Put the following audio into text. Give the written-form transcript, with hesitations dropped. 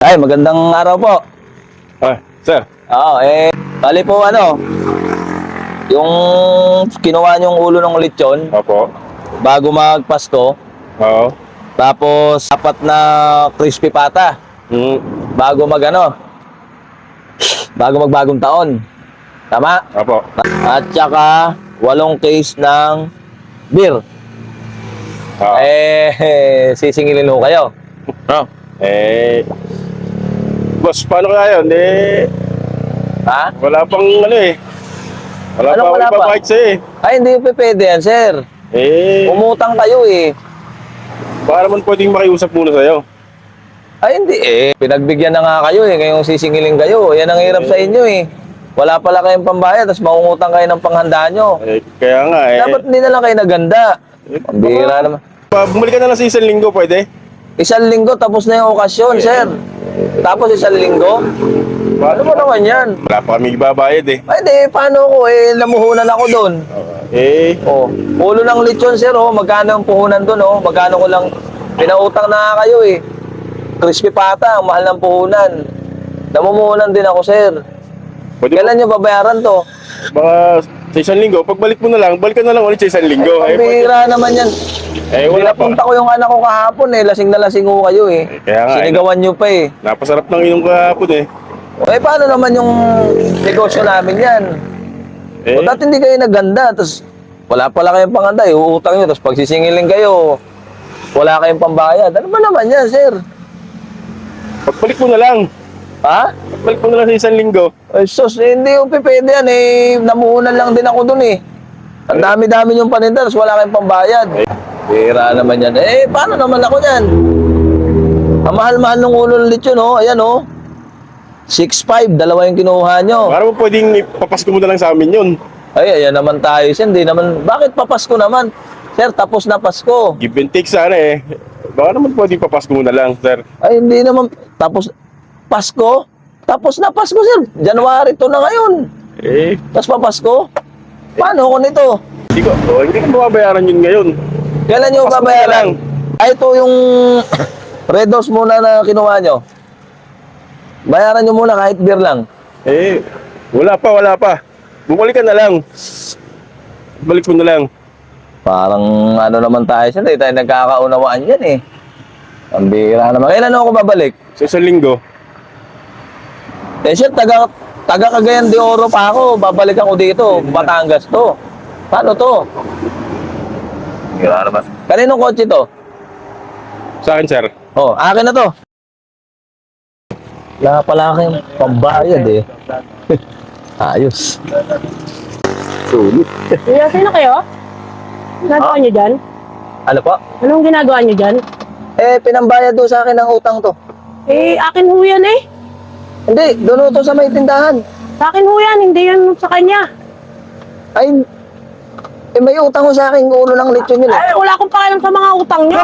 Ay, magandang araw po. Sir. Oo, bali po yung kinuha niyong ulo ng lechon Opo. bago magpasko, Oo. tapos apat na crispy pata bago bago magbagong taon. Tama? Opo. At saka 8 case ng beer. Oo. Sisingilin ho kayo. No? Boss, paano kaya yun? Ha? Wala pang Wala Anong pa wala akong pa? ipapahit sa'yo Ay, hindi pa pwede yan, sir. Umutang kayo Baka naman pwedeng makiusap muna sa'yo. Ay, hindi Pinagbigyan na nga kayo ngayong sisingilin kayo. Yan ang hirap sa inyo Wala pala kayong pambayad, tapos mangungutang kayo ng panghanda nyo. Kaya nga Dapat hindi na lang kayo naganda. Pambira naman. Bumalik ka na lang sa isang linggo, pwede? 1 linggo, tapos na yung okasyon, sir. Tapos 1 linggo? Ano mo naman yan? Wala pa kami ibabayad Ay, di, paano ko namuhunan ako doon. Ulo ng lechon, sir, magkano ang puhunan doon, magkano ko lang, pinautang na kayo crispy pata, ang mahal ng puhunan. Namumuhunan din ako, sir. Pwede Kailan nyo babayaran to? Baka sa isang linggo, pagbalik mo na lang, balik ka na lang ulit sa isang linggo. Pambira naman yan. Wala pa. Pinapunta ko yung anak ko kahapon lasing na lasing ko kayo Kaya nga, Sinigawan nyo pa napasarap ng inom kahapon paano naman yung negosyo namin yan? O dati hindi kayo naganda, tapos wala pala kayong panganda, uutang nyo, tapos pagsisingilin kayo, wala kayong pambayad. Ano ba naman yan, sir? Pagbalik mo na lang. Ha? Pagbalik mo na lang sa isang linggo. Ay, sus, hindi yung pipwede yan namuhunan lang din ako dun Ang dami-dami yung paninda, tapos wala kayong pambayad. Bira naman yan. Paano naman ako yan? Ang mahal-mahal ng ulo ng lechon, ayan 6.5, dalawa yung kinuha nyo. Para mo pwedeng ipapasko mo na lang sa amin yun. Ay, ayan naman tayo. Hindi naman, bakit papasko naman? Sir, tapos na Pasko. Give and take sana Baka naman pwedeng ipapasko mo na lang, sir. Ay, hindi naman, tapos, Pasko? Tapos na Pasko, sir. January to na ngayon. Tapos pa Pasko? Paano ko nito? Hindi ko mababayaran yun ngayon. Kailan nyo Pasko babayaran? na lang. Ay, ito yung Red Horse muna na kinuha nyo. Bayaran nyo muna kahit beer lang. Wala pa. Bumalik ka na lang. Balik mo na lang. Parang ano naman tayo siya, tayo nagkakaunawaan yan Ang bira naman. Kailan ako babalik? Sa isang linggo. Sir, taga Cagayan de Oro pa ako. Babalik ako dito. Batangas to. Paano to? Bira naman. Kaninong kotse to? Sa akin, sir. Akin na to. Wala pala kayong pambayad Ayos. Sulit. Kuya, sino kayo? Ginagawa niyo dyan? Ano po? Anong ginagawa niyo dyan? Pinambayad doon sa akin ng utang to. Akin ho yan Hindi, doon to sa may tindahan. Sa akin ho yan, hindi yan sa kanya. Ay, may utang ko sa akin ulo ng lechon yun Ay, wala akong pakialam sa mga utang niyo.